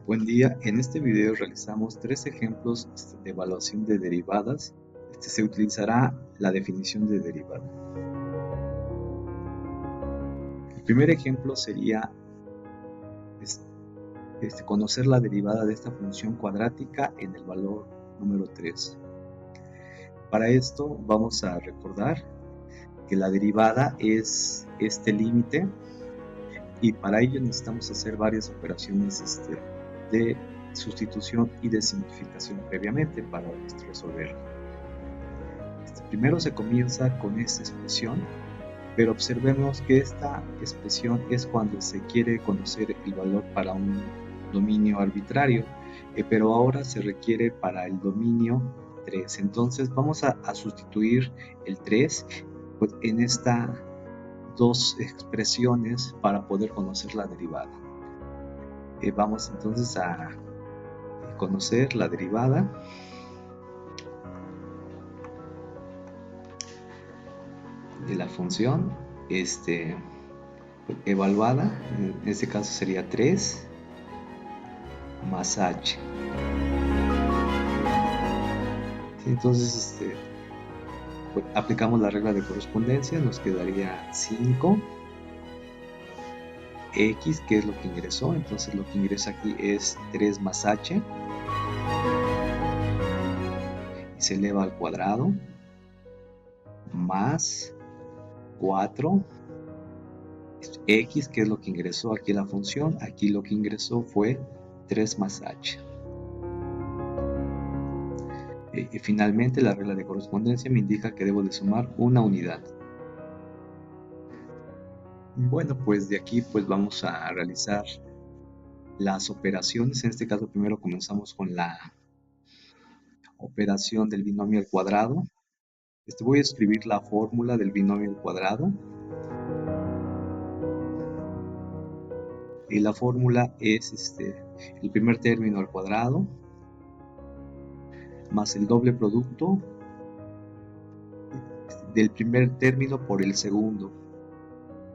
Buen día, en este video realizamos tres ejemplos de evaluación de derivadas. Se utilizará la definición de derivada. El primer ejemplo sería conocer la derivada de esta función cuadrática en el valor número 3. Para esto vamos a recordar que la derivada es este límite y para ello necesitamos hacer varias operaciones de sustitución y de simplificación previamente para resolverlo. Primero se comienza con esta expresión, pero observemos que esta expresión es cuando se quiere conocer el valor para un dominio arbitrario, pero ahora se requiere para el dominio 3. Entonces vamos a sustituir el 3 pues, en estas dos expresiones para poder conocer la derivada. Vamos entonces a conocer la derivada. De la función evaluada, en este caso sería 3 más h. Entonces pues, aplicamos la regla de correspondencia, nos quedaría 5 x, que es lo que ingresó. Entonces lo que ingresa aquí es 3 más h y se eleva al cuadrado más 4 x, que es lo que ingresó aquí la función. Aquí lo que ingresó fue 3 más h. Y finalmente la regla de correspondencia me indica que debo de sumar una unidad. Bueno, pues de aquí pues vamos a realizar las operaciones. En este caso primero comenzamos con la operación del binomio al cuadrado. Voy a escribir la fórmula del binomio al cuadrado. Y la fórmula es el primer término al cuadrado más el doble producto del primer término por el segundo,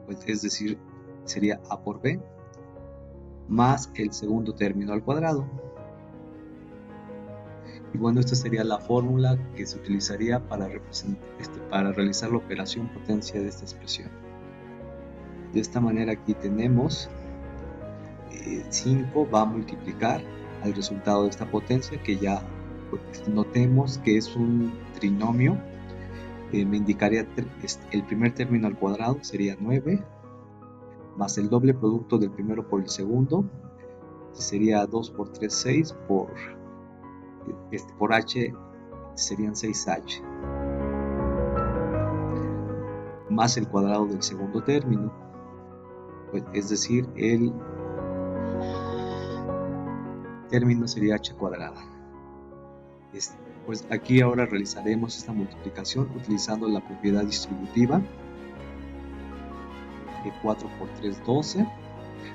pues, es decir, sería a por b más el segundo término al cuadrado. Y bueno, esta sería la fórmula que se utilizaría para realizar la operación potencia de esta expresión. De esta manera aquí tenemos 5 va a multiplicar al resultado de esta potencia, que ya pues, notemos que es un trinomio. Me indicaría el primer término al cuadrado sería 9 más el doble producto del primero por el segundo, sería 2 por 3, 6 por h serían 6h más el cuadrado del segundo término, pues, es decir, el término sería h cuadrada. Pues aquí ahora realizaremos esta multiplicación utilizando la propiedad distributiva de 4 por 3, 12.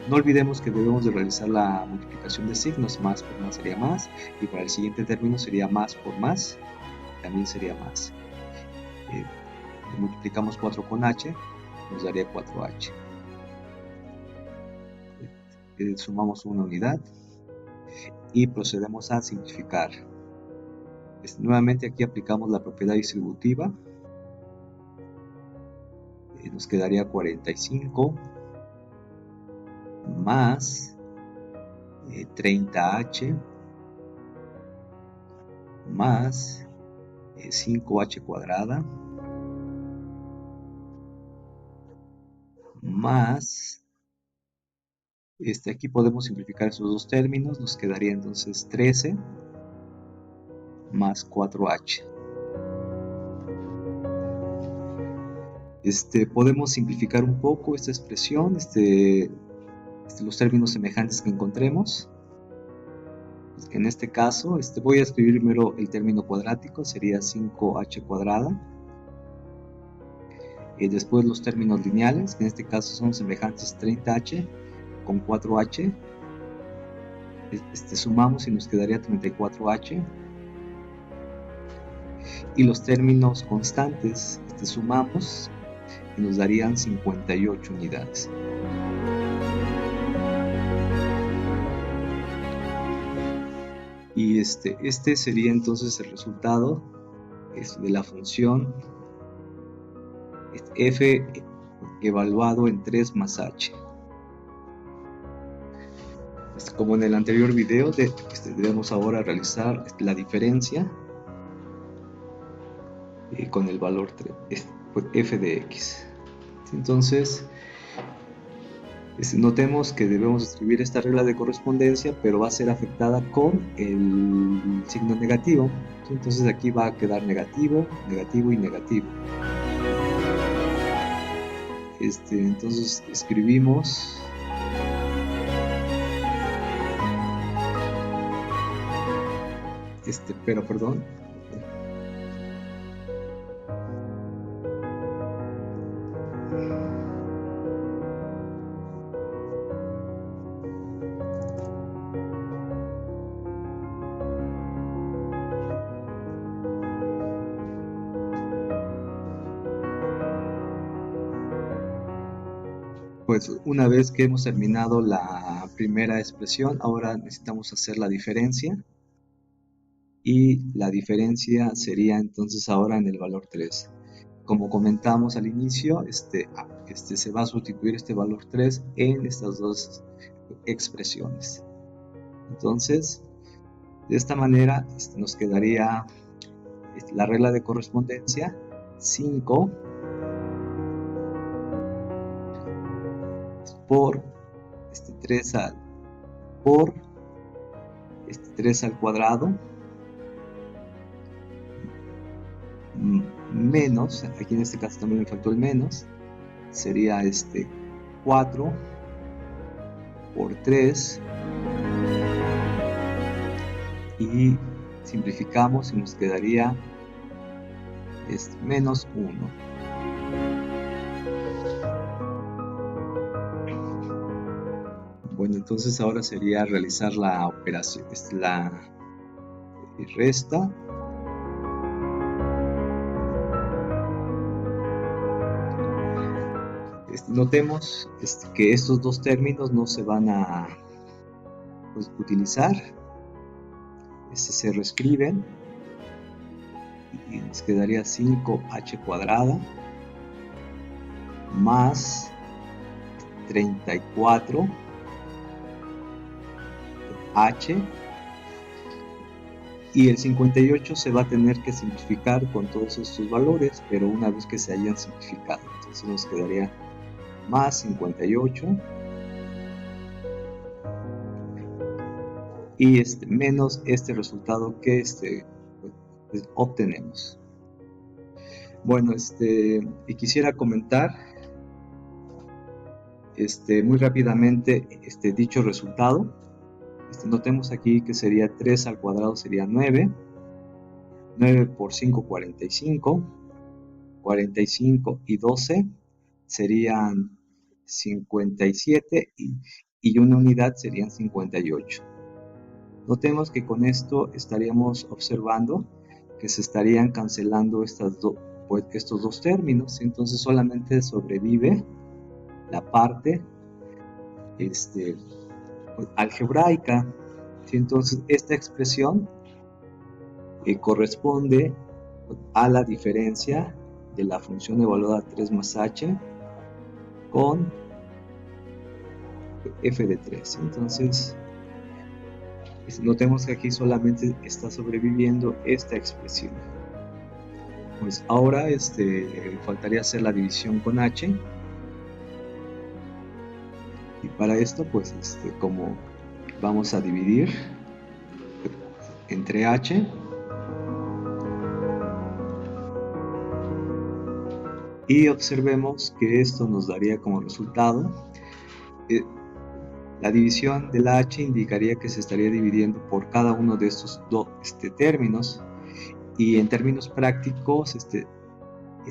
No olvidemos que debemos de realizar la multiplicación de signos, más por más sería más, y para el siguiente término sería más por más, también sería más. Multiplicamos 4 con h, nos daría 4h. Sumamos una unidad y procedemos a simplificar. Nuevamente aquí aplicamos la propiedad distributiva. Nos quedaría 45 más 30h más 5h cuadrada más aquí podemos simplificar esos dos términos, nos quedaría entonces 13 más 4h. Podemos simplificar un poco esta expresión, los términos semejantes que encontremos. En este caso, voy a escribir primero el término cuadrático, sería 5h cuadrada. Después los términos lineales, que en este caso son semejantes 30h con 4h. Sumamos y nos quedaría 34h. Y los términos constantes, sumamos y nos darían 58 unidades. Y este sería entonces el resultado de la función f evaluado en 3 más h. Como en el anterior video, debemos ahora realizar la diferencia con el valor 3, f de x. Entonces, notemos que debemos escribir esta regla de correspondencia, pero va a ser afectada con el signo negativo. Entonces aquí va a quedar negativo, negativo y negativo. Entonces escribimos perdón. Pues una vez que hemos terminado la primera expresión, ahora necesitamos hacer la diferencia. Y la diferencia sería entonces ahora en el valor 3. Como comentamos al inicio, se va a sustituir este valor 3 en estas dos expresiones. Entonces, de esta manera nos quedaría la regla de correspondencia 5 por 3 al cuadrado menos, aquí en este caso también me faltó el menos, sería 4 por 3 y simplificamos y nos quedaría menos 1. Bueno, entonces ahora sería realizar la operación, la resta. Notemos que estos dos términos no se van a utilizar, se reescriben y nos quedaría 5h cuadrada más 34h y el 58 se va a tener que simplificar con todos estos valores, pero una vez que se hayan simplificado, entonces nos quedaría más 58 y menos este resultado que pues, obtenemos. Bueno, y quisiera comentar muy rápidamente dicho resultado. Notemos aquí que sería 3 al cuadrado sería 9, 9 por 5 45, 45 y 12 serían 57 y una unidad serían 58. Notemos que con esto estaríamos observando que se estarían cancelando estos dos términos, entonces solamente sobrevive la parte algebraica. Entonces esta expresión corresponde a la diferencia de la función evaluada 3 más h con f de 3. Entonces notemos que aquí solamente está sobreviviendo esta expresión. Pues ahora faltaría hacer la división con h, y para esto pues como vamos a dividir entre h y observemos que esto nos daría como resultado la división de la h indicaría que se estaría dividiendo por cada uno de estos dos términos, y en términos prácticos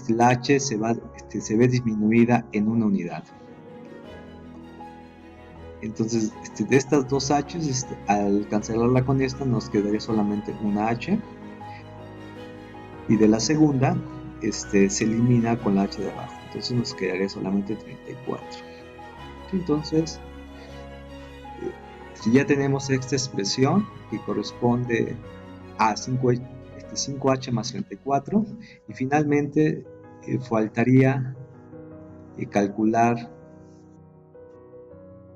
la h se ve disminuida en una unidad. Entonces de estas dos h's, al cancelarla con esta nos quedaría solamente una h, y de la segunda se elimina con la h de abajo, entonces nos quedaría solamente 34. Entonces Ya tenemos esta expresión que corresponde a 5h más 34, y finalmente faltaría calcular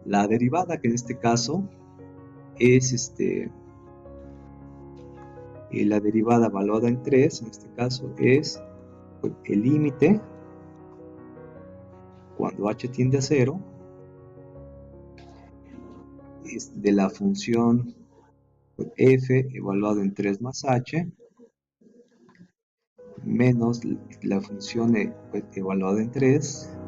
la derivada, que en este caso es la derivada evaluada en 3, en este caso es el límite cuando h tiende a 0 de la función f evaluado en 3 más h menos la función evaluada en 3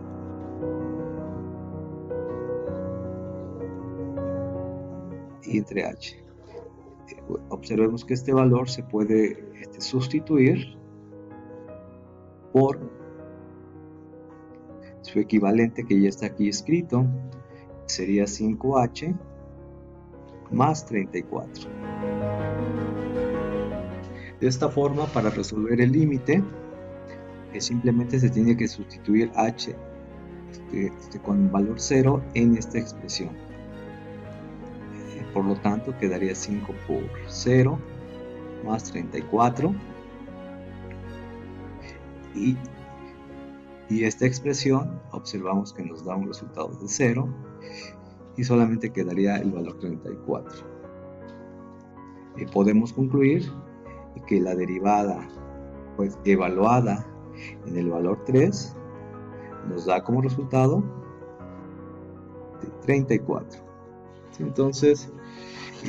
y entre h. Observemos que este valor se puede sustituir por su equivalente, que ya está aquí escrito, sería 5h más 34. De esta forma, para resolver el límite, simplemente se tiene que sustituir h con valor 0 en esta expresión. Por lo tanto, quedaría 5 por 0 más 34. Y esta expresión observamos que nos da un resultado de 0 y solamente quedaría el valor 34. Podemos concluir que la derivada evaluada en el valor 3 nos da como resultado de 34. Entonces,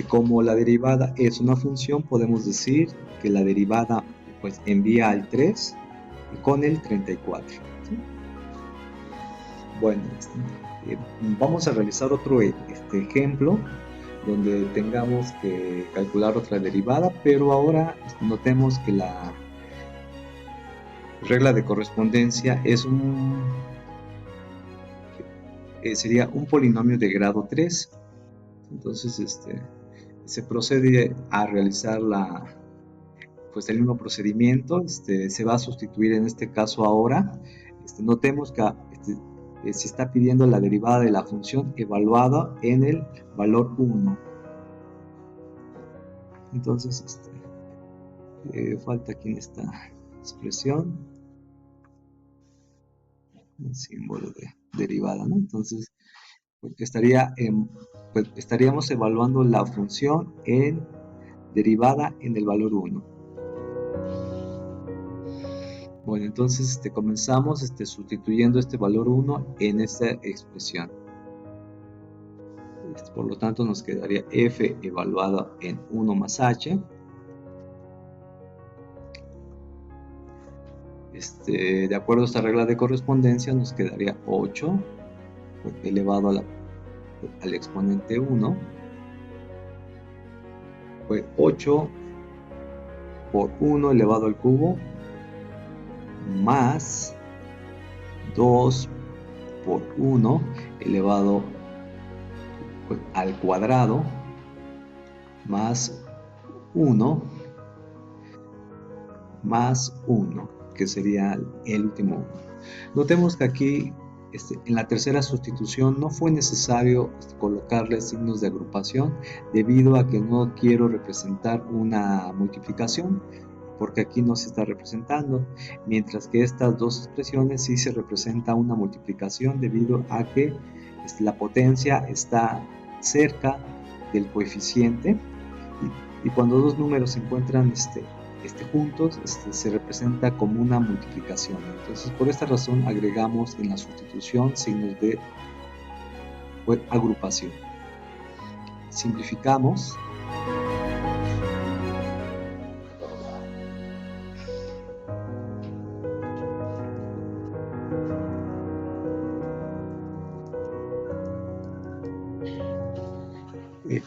como la derivada es una función, podemos decir que la derivada envía al 3 con el 34. ¿Sí? Bueno, vamos a realizar otro ejemplo donde tengamos que calcular otra derivada, pero ahora notemos que la regla de correspondencia es sería un polinomio de grado 3. Entonces se procede a realizar el mismo procedimiento. Se va a sustituir en este caso ahora. Notemos que se está pidiendo la derivada de la función evaluada en el valor 1. Entonces falta aquí en esta expresión el símbolo de derivada, ¿no? Entonces estaríamos evaluando la función en derivada en el valor 1. Bueno, entonces comenzamos sustituyendo este valor 1 en esta expresión. Por lo tanto, nos quedaría f evaluada en 1 más h. De acuerdo a esta regla de correspondencia, nos quedaría 8 elevado al exponente 1. 8 por 1 elevado al cubo más 2 por 1 elevado al cuadrado más 1 más 1, que sería el último 1. Notemos que aquí en la tercera sustitución no fue necesario colocarle signos de agrupación, debido a que no quiero representar una multiplicación, porque aquí no se está representando, mientras que estas dos expresiones sí se representa una multiplicación, debido a que la potencia está cerca del coeficiente, y cuando dos números se encuentran juntos, se representa como una multiplicación. Entonces, por esta razón agregamos en la sustitución signos de agrupación. Simplificamos.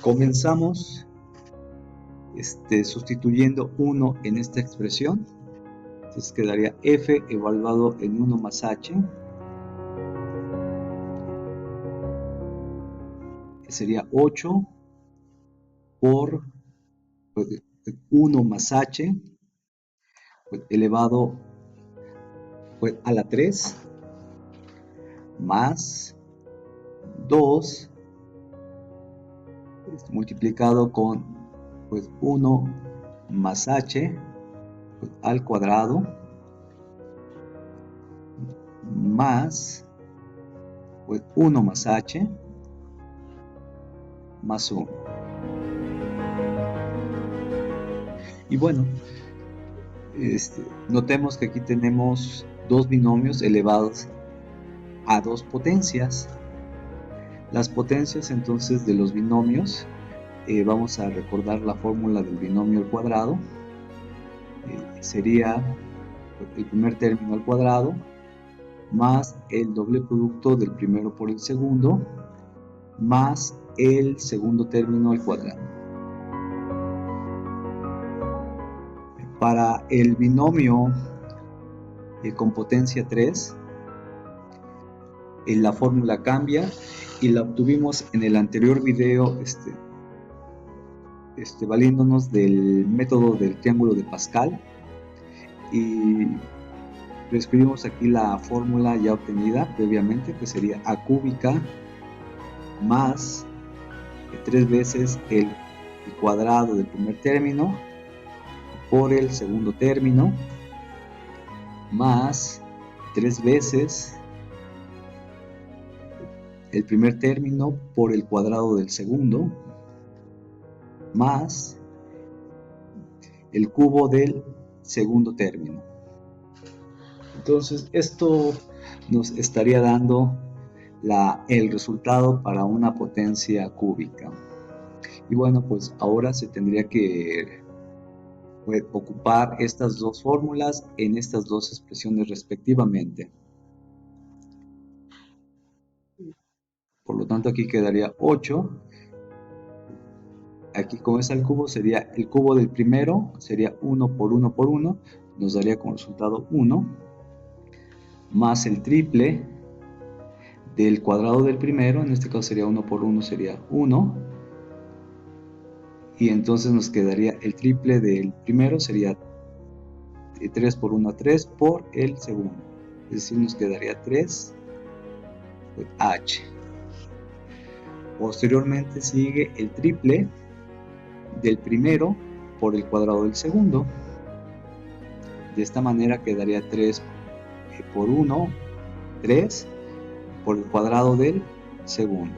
Comenzamos sustituyendo 1 en esta expresión. Entonces quedaría f evaluado en 1 más h, que sería 8 por 1 más h elevado a la 3 más 2 multiplicado con pues 1 más h pues, al cuadrado más pues 1 más h más 1. Y bueno, notemos que aquí tenemos dos binomios elevados a dos potencias. Las potencias entonces de los binomios, vamos a recordar la fórmula del binomio al cuadrado. Sería el primer término al cuadrado más el doble producto del primero por el segundo más el segundo término al cuadrado. Para el binomio con potencia 3, la fórmula cambia y la obtuvimos en el anterior video valiéndonos del método del triángulo de Pascal, y reescribimos aquí la fórmula ya obtenida previamente, que sería a cúbica más 3 veces el cuadrado del primer término por el segundo término más 3 veces el primer término por el cuadrado del segundo más el cubo del segundo término. Entonces esto nos estaría dando el resultado para una potencia cúbica. Y bueno, pues ahora se tendría que ocupar estas dos fórmulas en estas dos expresiones respectivamente. Por lo tanto aquí quedaría 8. Aquí como es al cubo sería el cubo del primero, sería 1 por 1 por 1, nos daría como resultado 1, más el triple del cuadrado del primero, en este caso sería 1 por 1, sería 1, y entonces nos quedaría el triple del primero, sería 3 por 1, 3 por el segundo, es decir, nos quedaría 3 h. Posteriormente sigue el triple del primero por el cuadrado del segundo. De esta manera quedaría 3 por 1, 3 por el cuadrado del segundo,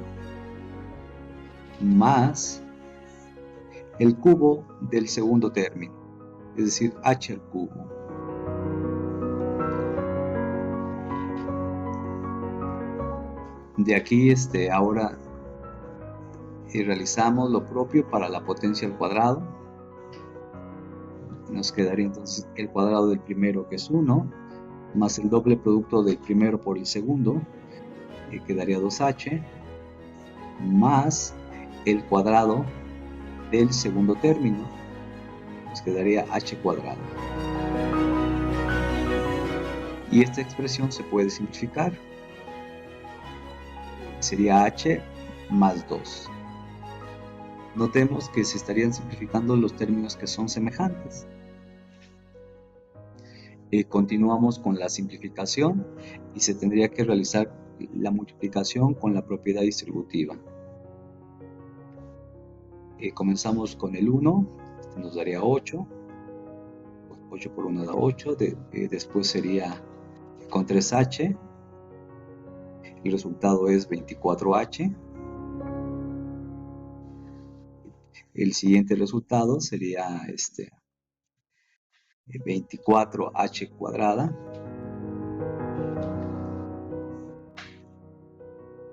más el cubo del segundo término, es decir, h al cubo. De aquí ahora realizamos lo propio para la potencia al cuadrado. Nos quedaría entonces el cuadrado del primero, que es 1, más el doble producto del primero por el segundo, que quedaría 2h, más el cuadrado del segundo término, nos quedaría h cuadrado. Y esta expresión se puede simplificar, sería h más 2. Notemos que se estarían simplificando los términos que son semejantes. Continuamos con la simplificación y se tendría que realizar la multiplicación con la propiedad distributiva. Comenzamos con el 1, nos daría 8, 8 por 1 da 8, después sería con 3h, el resultado es 24h. El siguiente resultado sería 24h cuadrada.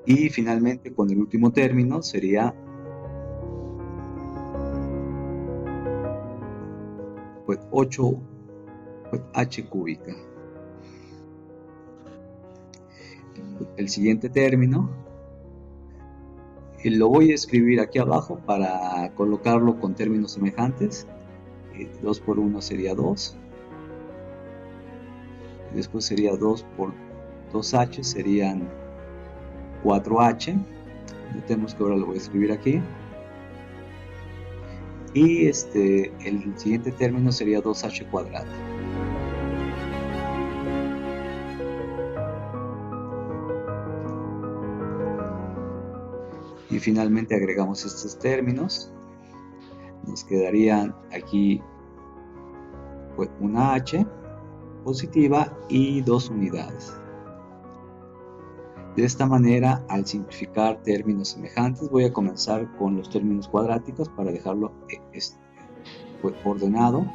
Y finalmente con el último término sería pues 8h cúbica. El siguiente término lo voy a escribir aquí abajo para colocarlo con términos semejantes. 2 por 1 sería 2. Después sería 2 por 2h, serían 4h. Notemos que ahora lo voy a escribir aquí. Y el siguiente término sería 2h cuadrado. Y finalmente agregamos estos términos. Nos quedarían aquí pues, una h positiva y 2 unidades. De esta manera, al simplificar términos semejantes, voy a comenzar con los términos cuadráticos para dejarlo ordenado.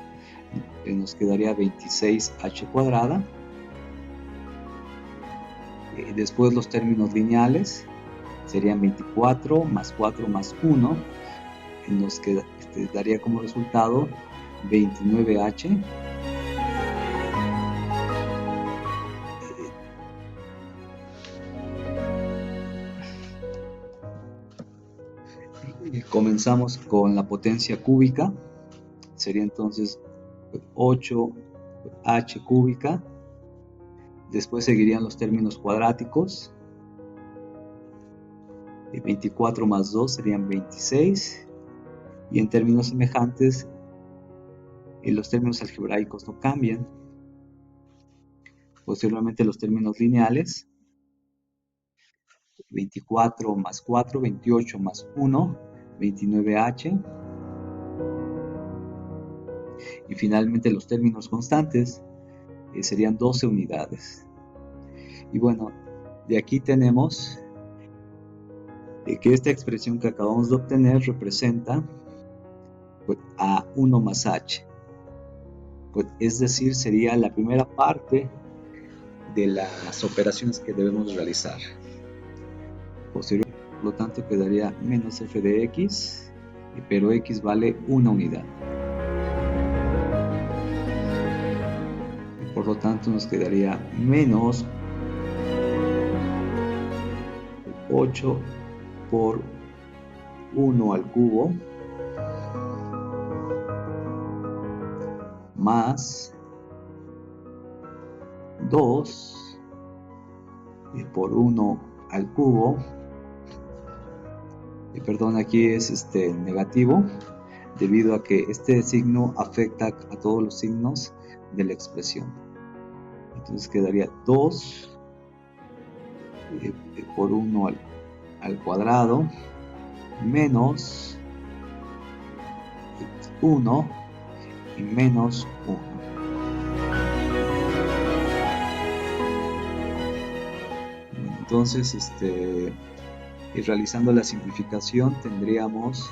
Nos quedaría 26h cuadrada. Después los términos lineales serían 24 más 4 más 1. Nos daría como resultado 29h. Comenzamos con la potencia cúbica, sería entonces 8h cúbica. Después seguirían los términos cuadráticos, 24 más 2 serían 26, y en términos semejantes los términos algebraicos no cambian. Posteriormente los términos lineales, 24 más 4, 28 más 1, 29h. Y finalmente los términos constantes serían 12 unidades. Y bueno, de aquí tenemos que esta expresión que acabamos de obtener representa pues, a 1 más h. Pues, es decir, sería la primera parte de las operaciones que debemos realizar. Posteriormente, por lo tanto, quedaría menos f de x, pero x vale una unidad. Por lo tanto, nos quedaría menos 8 por 1 al cubo más 2 por 1 al cubo. Perdón, aquí es negativo debido a que este signo afecta a todos los signos de la expresión. Entonces quedaría 2 por 1 al cuadrado menos 1 y menos 1. Entonces, y realizando la simplificación tendríamos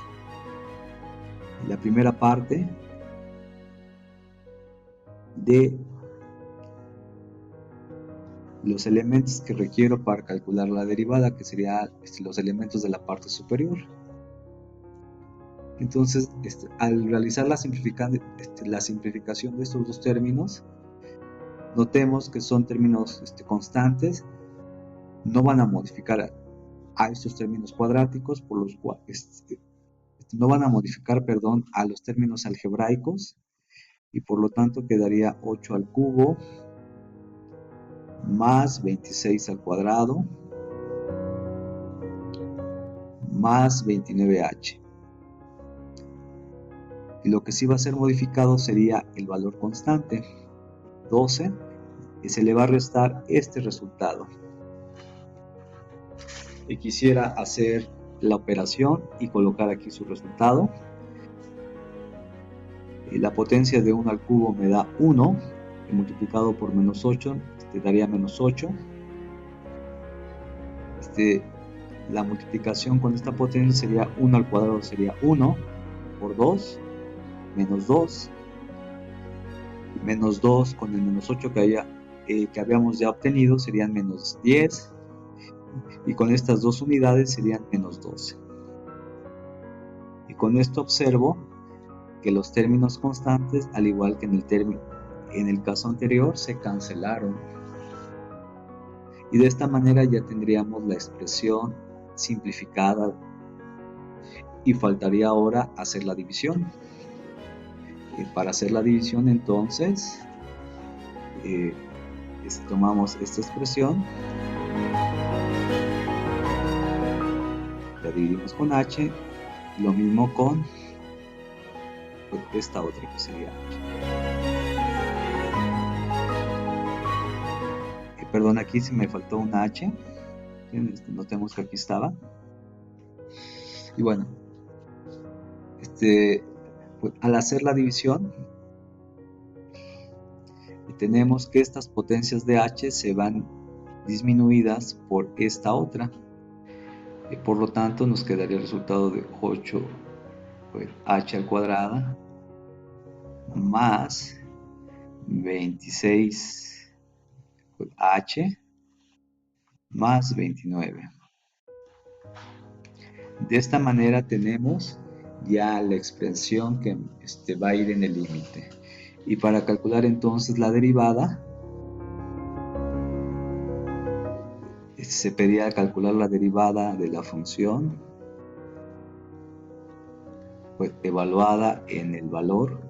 la primera parte de los elementos que requiero para calcular la derivada, que serían los elementos de la parte superior. Entonces, al realizar la simplificación de estos dos términos, notemos que son términos constantes, no van a modificar a estos términos cuadráticos, por los cuales no van a modificar, a los términos algebraicos, y por lo tanto quedaría 8 al cubo más 26 al cuadrado más 29h. Y lo que sí va a ser modificado sería el valor constante, 12, y se le va a restar este resultado. Y quisiera hacer la operación y colocar aquí su resultado. Y la potencia de 1 al cubo me da 1, y multiplicado por menos 8, daría menos 8. La multiplicación con esta potencia sería 1 al cuadrado, sería 1 por 2, menos 2, menos 2 con el menos 8 que habíamos ya obtenido serían menos 10, y con estas dos unidades serían menos 12. Y con esto observo que los términos constantes, al igual que en el caso anterior, se cancelaron. Y de esta manera ya tendríamos la expresión simplificada, y faltaría ahora hacer la división. Para hacer la división, entonces tomamos esta expresión, la dividimos con h, lo mismo con esta otra que sería h. Perdón, aquí se me faltó una h, notemos que aquí estaba. Y bueno, pues, al hacer la división, tenemos que estas potencias de h se van disminuidas por esta otra. Por lo tanto, nos quedaría el resultado de 8 pues, h al cuadrada más 26 pues, h más 29. De esta manera tenemos ya la expresión que va a ir en el límite. Y para calcular entonces la derivada, se pedía calcular la derivada de la función pues, evaluada en el valor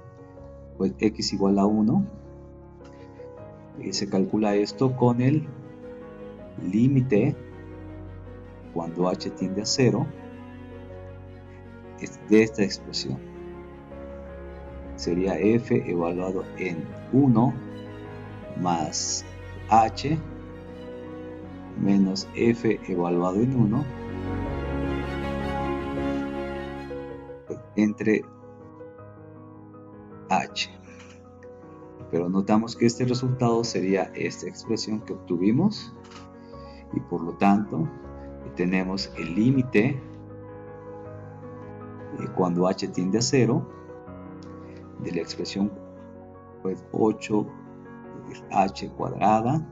pues, x igual a 1. Y se calcula esto con el límite cuando h tiende a 0 de esta expresión. Sería f evaluado en 1 más h menos f evaluado en 1 entre h. Pero notamos que este resultado sería esta expresión que obtuvimos y por lo tanto tenemos el límite cuando h tiende a 0 de la expresión pues 8h cuadrada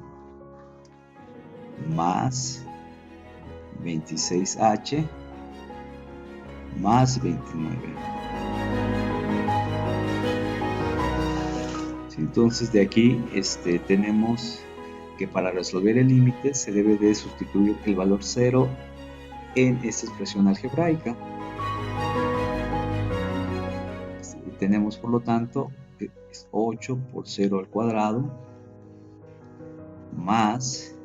más 26h más 29. Entonces de aquí tenemos que para resolver el límite se debe de sustituir el valor 0 en esta expresión algebraica. Tenemos por lo tanto 8 por 0 al cuadrado más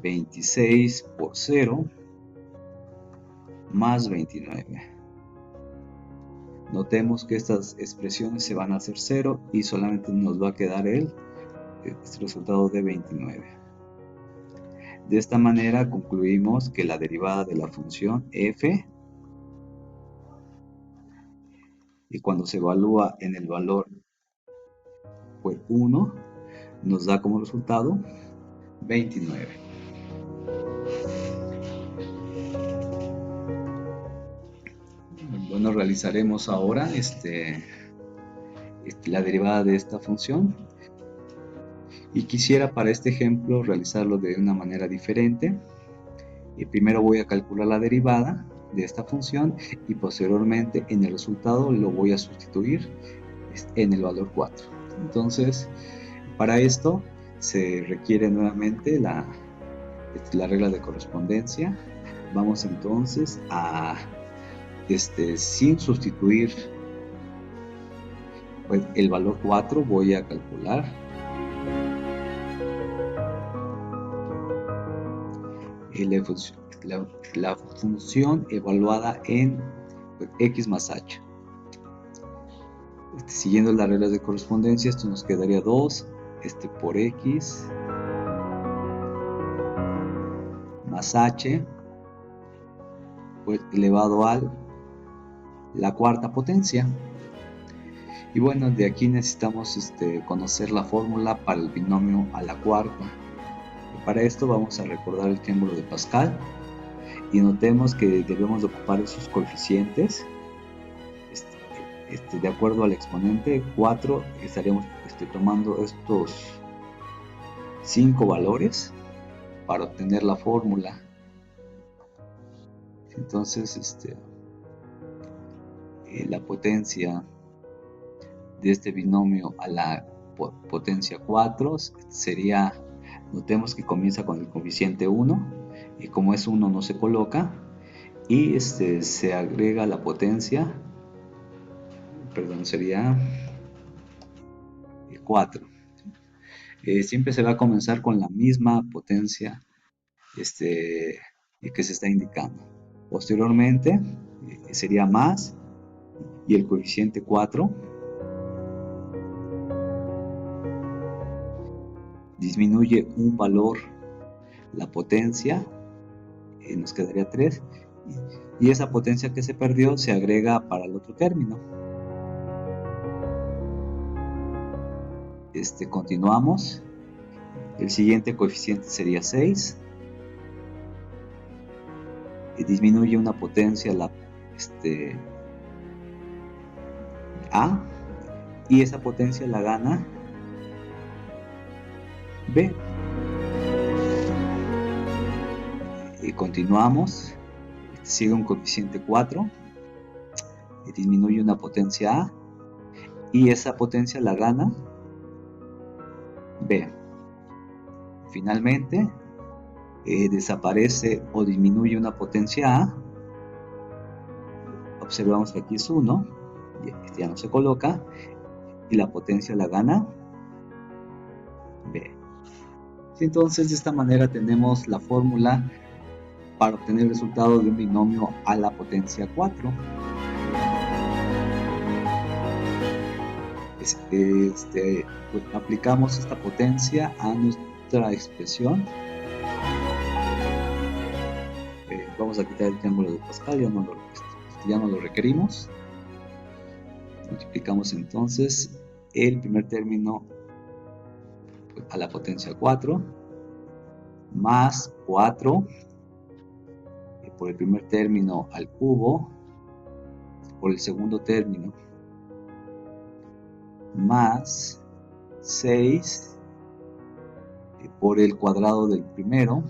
26 por 0 más 29. Notemos que estas expresiones se van a hacer 0 y solamente nos va a quedar este resultado de 29. De esta manera concluimos que la derivada de la función f, y cuando se evalúa en el valor pues 1, nos da como resultado 29. Bueno, realizaremos ahora la derivada de esta función. Y quisiera para este ejemplo realizarlo de una manera diferente. Primero voy a calcular la derivada de esta función y posteriormente en el resultado lo voy a sustituir en el valor 4. Entonces, para esto se requiere nuevamente la regla de correspondencia. Vamos entonces a, sin sustituir pues, el valor 4, voy a calcular la función evaluada en x más h. Siguiendo las reglas de correspondencia, esto nos quedaría 2 por x más h pues, elevado a la cuarta potencia. Y bueno, de aquí necesitamos conocer la fórmula para el binomio a la cuarta. Para esto vamos a recordar el triángulo de Pascal y notemos que debemos de ocupar esos coeficientes de acuerdo al exponente 4. Estaríamos tomando estos 5 valores para obtener la fórmula. Entonces la potencia de este binomio a la potencia 4 sería, notemos que comienza con el coeficiente 1 y como es 1 no se coloca y se agrega la potencia, sería 4. Siempre se va a comenzar con la misma potencia que se está indicando. Posteriormente sería más y el coeficiente 4 disminuye un valor la potencia, nos quedaría 3 y esa potencia que se perdió se agrega para el otro término. Continuamos. El siguiente coeficiente sería 6. Y disminuye una potencia A, y esa potencia la gana B. Y continuamos. Sigue un coeficiente 4. Y disminuye una potencia A, y esa potencia la gana B. Finalmente, desaparece o disminuye una potencia A. Observamos que aquí es 1, ya no se coloca, y la potencia la gana B. Entonces, de esta manera tenemos la fórmula para obtener el resultado de un binomio a la potencia 4. Pues aplicamos esta potencia a nuestra expresión. Vamos a quitar el triángulo de Pascal, ya no lo requerimos. Multiplicamos entonces el primer término a la potencia 4 más 4 por el primer término al cubo por el segundo término más 6 por el cuadrado del primero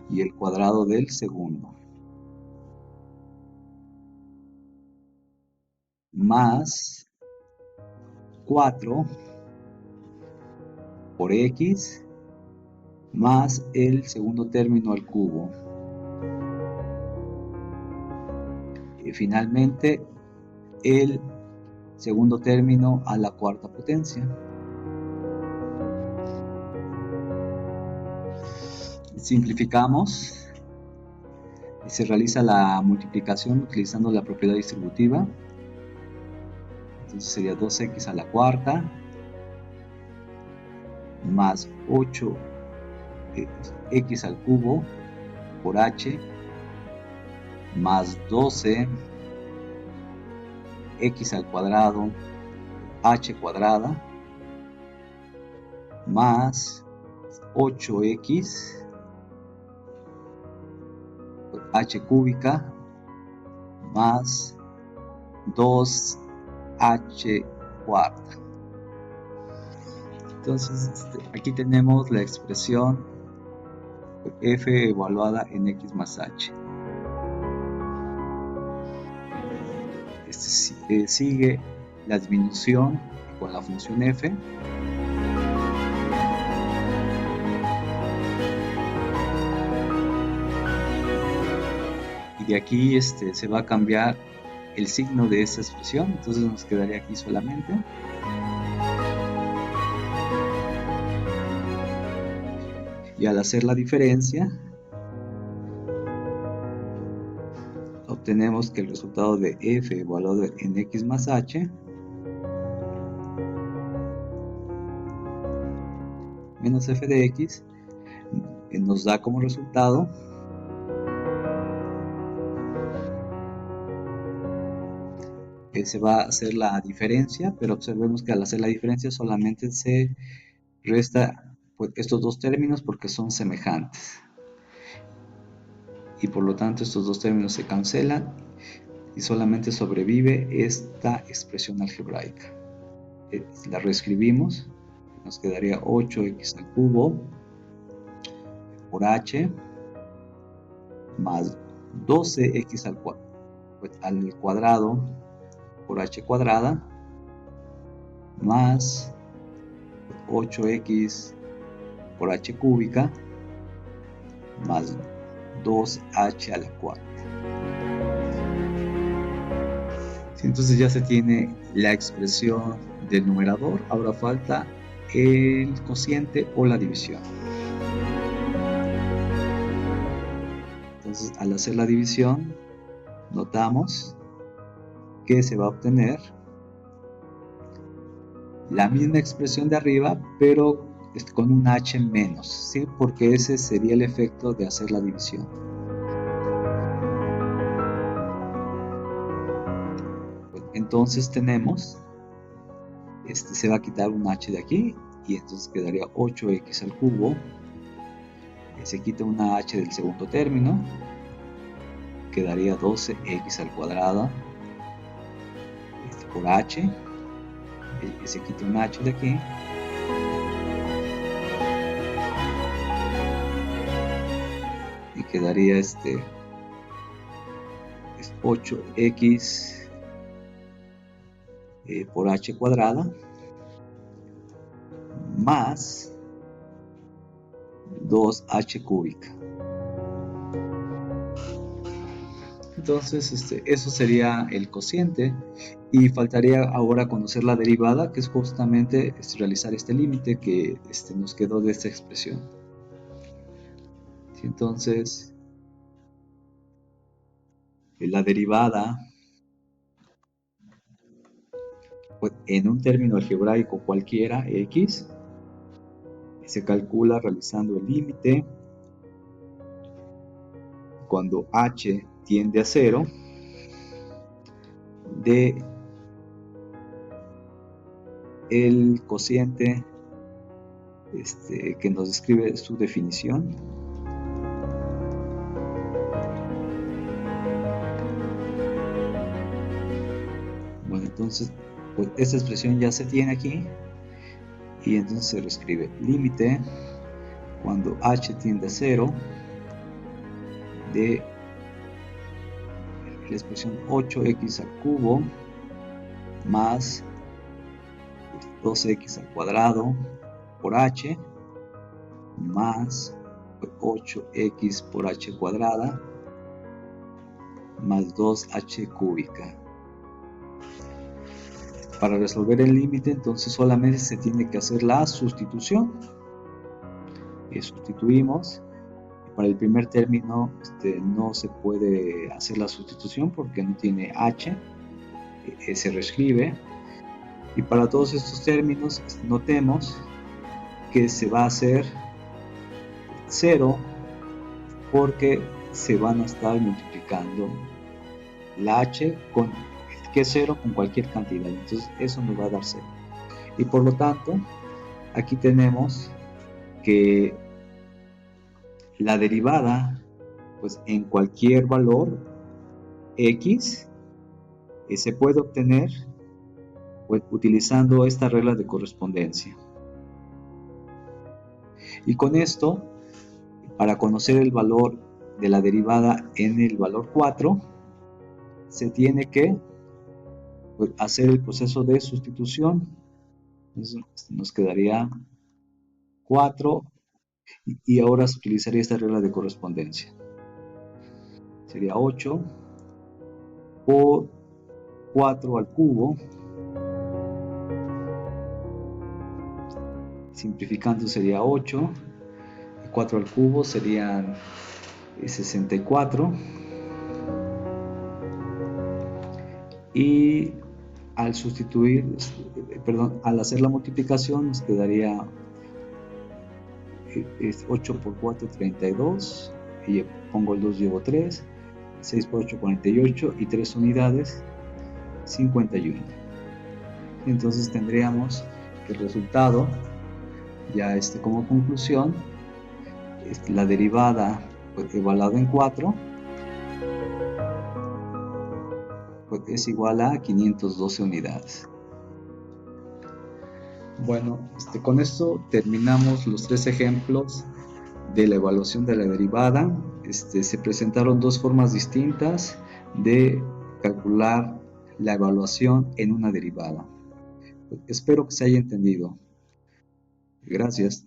y el cuadrado del segundo, más 4 por x más el segundo término al cubo. Y finalmente el segundo término a la cuarta potencia. Simplificamos y se realiza la multiplicación utilizando la propiedad distributiva. Entonces sería 2x a la cuarta más 8x al cubo por h más 12x al cuadrado h cuadrada más 8x h cúbica más 2h cuarta. Entonces aquí tenemos la expresión f evaluada en x más h. Sigue la disminución con la función f. Y de aquí se va a cambiar el signo de esta expresión, entonces nos quedaría aquí solamente. Y al hacer la diferencia, obtenemos que el resultado de f evaluado en x más h menos f de x nos da como resultado que se va a hacer la diferencia, pero observemos que al hacer la diferencia solamente se resta pues, estos dos términos porque son semejantes, y por lo tanto estos dos términos se cancelan y solamente sobrevive esta expresión algebraica. La reescribimos, nos quedaría 8x al cubo por h más 12x al cuadrado por h cuadrada más 8x por h cúbica más 2h a la cuarta. Entonces ya se tiene la expresión del numerador, ahora falta el cociente o la división. Entonces al hacer la división notamos que se va a obtener la misma expresión de arriba, pero con un h menos, ¿sí? Porque ese sería el efecto de hacer la división. entonces tenemos, se va a quitar un h de aquí y entonces quedaría 8x al cubo. Se quita una h del segundo término, quedaría 12x al cuadrado por h. Se quita un h de aquí y quedaría 8x por h cuadrada más 2h cúbica. Entonces eso sería el cociente y faltaría ahora conocer la derivada, que es justamente realizar este límite que nos quedó de esta expresión. Entonces la derivada pues, en un término algebraico cualquiera, x, se calcula realizando el límite cuando h tiende a 0 de el cociente que nos describe su definición. Bueno, entonces pues esta expresión ya se tiene aquí y entonces se reescribe límite cuando h tiende a 0 de la expresión 8x al cubo más 2x al cuadrado por h más 8x por h cuadrada más 2h cúbica. Para resolver el límite entonces solamente se tiene que hacer la sustitución. Sustituimos. Para el primer término no se puede hacer la sustitución porque no tiene h, se reescribe. Y para todos estos términos notemos que se va a hacer 0 porque se van a estar multiplicando la h con que es 0 con cualquier cantidad, entonces eso nos va a dar 0 y por lo tanto aquí tenemos que la derivada pues en cualquier valor x se puede obtener pues, utilizando esta regla de correspondencia. Y con esto, para conocer el valor de la derivada en el valor 4, se tiene que pues, hacer el proceso de sustitución. Entonces, nos quedaría 4 y ahora se utilizaría esta regla de correspondencia. Sería 8 por 4 al cubo. Simplificando sería 8. 4 al cubo serían 64. Y al sustituir, al hacer la multiplicación nos quedaría 8 por 4, 32, y pongo el 2, llevo 3, 6 por 8, 48, y 3 unidades, 51. Entonces tendríamos que el resultado, ya como conclusión, la derivada pues, evaluada en 4, pues, es igual a 512 unidades. Bueno, con esto terminamos los 3 ejemplos de la evaluación de la derivada. Se presentaron 2 formas distintas de calcular la evaluación en una derivada. Espero que se haya entendido. Gracias.